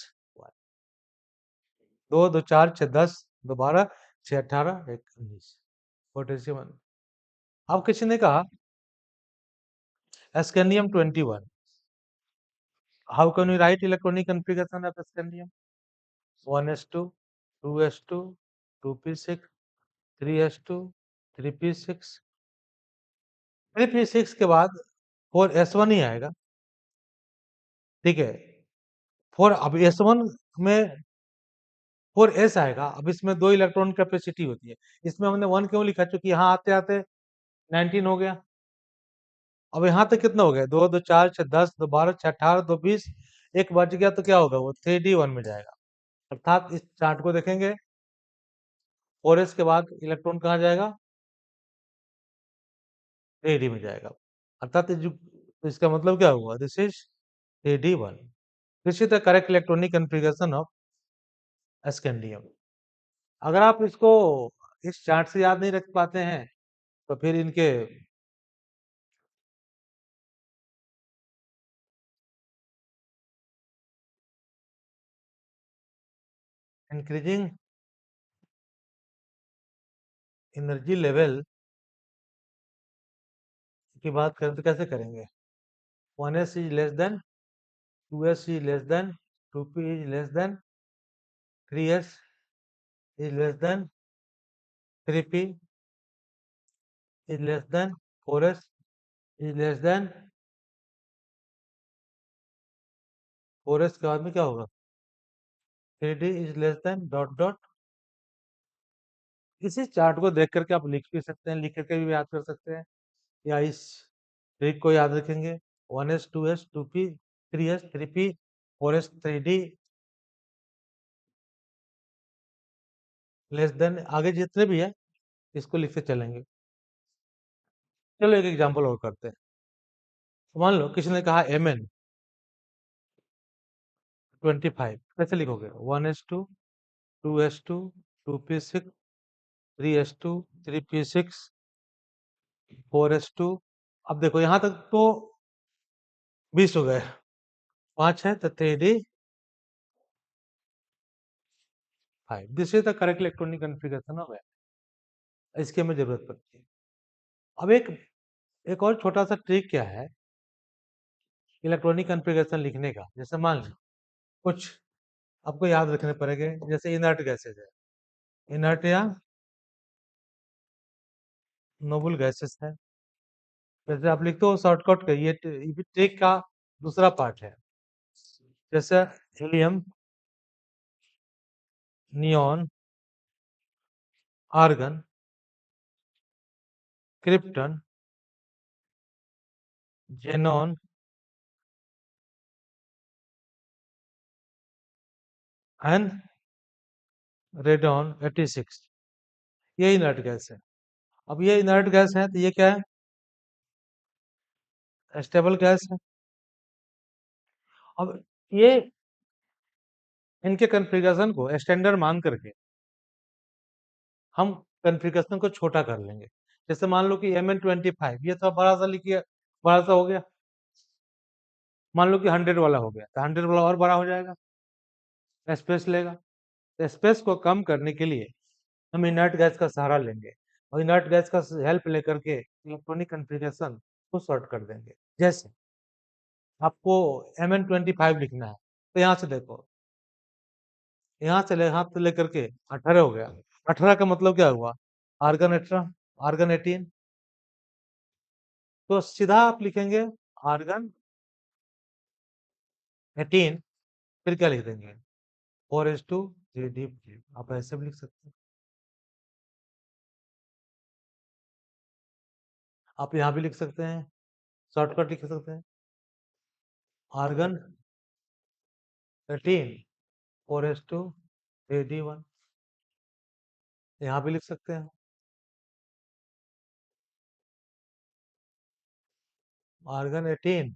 2 2 4 6 10 2 12 6 18 1 19 पोटेशियम। अब किसी ने कहा scandium 21, how can you right electronic configuration of scandium, 1s2 2s2 2p6 3s2 3p6। 3p6 के बाद 4s1 ही आएगा, ठीक है। 4 अब s1 में 4s आएगा। अब इसमें 2 इलेक्ट्रॉन कैपेसिटी होती है। इसमें हमने 1 क्यों लिखा? क्योंकि यहाँ आते-आते 19 हो गया। अब यहाँ तक कितना हो गया? 2, 2, 4, 6, 10, 2, 12, 6, 18, 2, 20, 1 बच गया तो क्या होगा? वो 3d1 में जाएगा। अर्थात इस चार्ट को देखेंगे, 4s के बाद इलेक्ट्रॉन कहाँ जाएगा? 3d में जाएगा। अर्थात ये जो तो इसका मतलब क्या हुआ? This is 3d1। This is the correct electronic configuration of scandium. अगर आप इसको इस चार्ट से याद नहीं रख पाते हैं, तो फिर इनके इंक्रीजिंग एनर्जी लेवल की बात करें तो कैसे करेंगे? 1s is less than 2s is less than 2p is less than 3s is less than 3p is less than 4s is less than 4s के बाद में क्या होगा? 3d is less than dot dot. इसी chart को देख करके आप लिख भी सकते हैं, लिख करके भी याद कर सकते हैं, या इस ट्रिक को याद रखेंगे। 1s 2s 2p 3s 3p 4s 3d less than, आगे जितने भी है इसको लिखते चलेंगे। चलो एक एग्जांपल और करते हैं। मान लो किसी ने कहा Mn 25, कैसे लिखोगे? 1s2 2s2 2p6 3s2 3p6 4s2। अब देखो यहाँ तक तो 20 हो गए, 5 है तो 3d 5। This is the correct electronic configuration of Mn। इसकी हमें जरूरत पड़ती है। अब एक और छोटा सा ट्रिक क्या है इलेक्ट्रॉनिक कॉन्फ़िगरेशन लिखने का। जैसे मान लो कुछ आपको याद रखने पड़ेंगे, जैसे इनर्ट गैसेज है, इनर्ट या नोबल गैसेस है। जैसे आप लिखते हो शॉर्टकट का, ये भी ट्रिक का दूसरा पार्ट है। जैसे helium, neon, argon, krypton, xenon and radon 86, ये इनर्ट गैस है। अब ये इनर्ट गैस है तो ये क्या है? स्टेबल गैस है। अब ये इनके कॉन्फ़िगरेशन को स्टैंडर्ड मान करके हम कॉन्फ़िगरेशन को छोटा कर लेंगे। जैसे मान लो कि Mn25 ये तो बड़ा सा लिखिए, बड़ा सा हो गया। मान लो कि 100 वाला हो गया तो 100 वाला और बड़ा हो जाएगा, स्पेस लेगा। तो स्पेस को कम करने के लिए हम इनर्ट गैस का सहारा लेंगे और इनर्ट गैस का हेल्प लेकर के इलेक्ट्रॉनिक कॉन्फ़िगरेशन को सॉर्ट कर देंगे। जैसे आपको Mn25 लिखना है तो यहाँ से देखो, यहाँ से लेकर के 18 हो गया। 18 का मतलब क्या हुआ? Argon 18, argon 18। तो सीधा आप लिखेंगे आर्गन 18, फिर क्या लिख देंगे? 4s2 3d। आप ऐसे भी लिख सकते हैं, आप यहाँ भी लिख सकते हैं, शॉर्टकट लिख सकते हैं, आर्गन 13 4s2 3d1। यहाँ भी लिख सकते हैं, आर्गन 18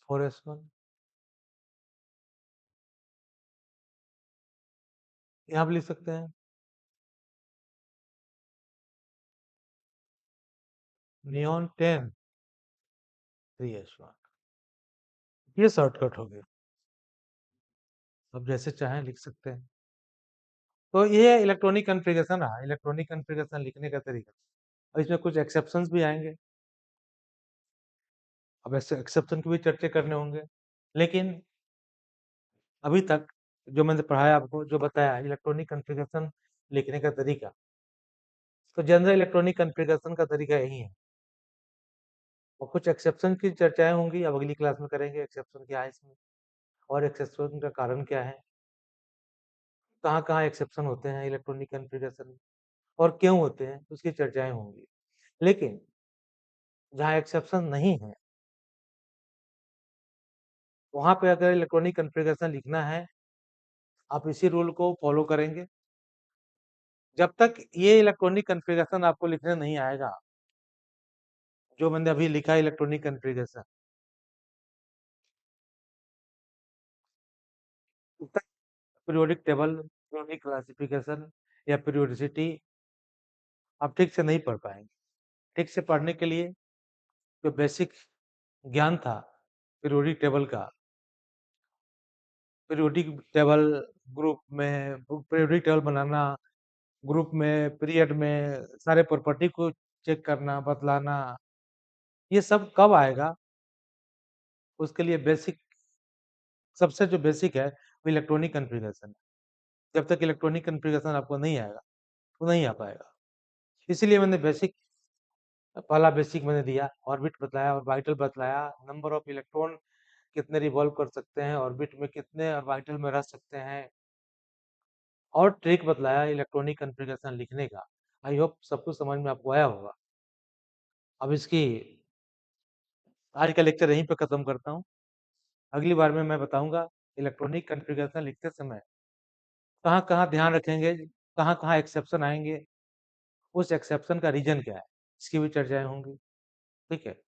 4s1। यहाँ भी लिख सकते हैं, नियॉन 10 3s1। ये शॉर्टकट हो गया, अब जैसे चाहें लिख सकते हैं। तो ये इलेक्ट्रॉनिक कॉन्फ़िगरेशन रहा, इलेक्ट्रॉनिक कॉन्फ़िगरेशन लिखने का तरीका। और इसमें कुछ एक्सेप्शंस भी आएंगे, अब ऐसे एक्सेप्शन की भी चर्चा करने होंगे। लेकिन अभी तक जो मैंने पढ़ाया आपको, जो बताया इलेक्ट्रॉनिक कॉन्फ़िगरेशन लिखने का तरीका, तो जनरल इलेक्ट्रॉनिक कॉन्फ़िगरेशन का तरीका यही है। और कुछ एक्सेप्शन की चर्चाएं होंगी, अब अगली क्लास में करेंगे एक्सेप्शन क्या है इसमें और एक्सेप्शन का कारण क्या है। कहाँ-कहाँ एक्सेप्शन होते हैं इलेक्ट्रॉनिक कॉन्फ़िगरेशन में और क्यों होते हैं, उसकी चर्चाएँ होंगी। लेकिन जहाँ एक्सेप्शन नहीं है, वहाँ पे अगर इलेक्ट्रॉनिक कॉन्फ़िगरेशन लिखना है, आप इसी रूल को फ़ॉलो करेंगे। जब तक ये इलेक्ट्रॉनिक कॉन्फ़िगरेशन आपको लिखने नहीं आएगा, जो मैंने अभी लिखा है इलेक्ट्रॉनिक कॉन्फ़िगरेशन, तब तक पीरियोडिक टेबल, पीरियोडिक क्लासिफ़िकेशन या पीरियोडिसिटी आप ठीक से नहीं पढ़ पाएँगे। ठीक से पढ़ने के लिए जो बेसिक ज्ञान था पीरियोडिक टेबल का, पीरियोडिक टेबल ग्रुप में पीरियोडिक टेबल बनाना, ग्रुप में, पीरियड में सारे प्रॉपर्टी को चेक करना, बतलाना, ये सब कब आएगा? उसके लिए बेसिक सबसे जो बेसिक है, वो इलेक्ट्रॉनिक कॉन्फ़िगरेशन है। जब तक इलेक्ट्रॉनिक कॉन्फ़िगरेशन आपको नहीं आएगा, तो नहीं आ पाएगा। इसीलिए मैंने बेसिक पहला बेसिक मैंने दिया, ऑर्बिट बतलाया, ऑर्बिटल बतलाया, नंबर ऑफ इलेक्ट्रॉन कितने रिवॉल्व कर सकते हैं, ऑर्बिट में कितने ऑर्बिटल में रह सकते हैं और ट्रिक बतलाया इलेक्ट्रॉनिक कॉन्फ़िगरेशन लिखने का। आई होप सब कुछ समझ में आपको आया होगा। अब इसकी आज का लेक्चर यहीं पे खत्म करता हूँ। अगली बार में मैं बताऊँगा इलेक्ट्रॉनिक कॉन्फ़िगरेशन लिखते समय कहाँ-कहाँ ध्यान रखेंगे, कहाँ-कहाँ एक्सेप्शन आएँगे, उस एक्सेप्शन का रीज़न क्या है? इसकी भी चर्चाएँ होंगी। ठीक है?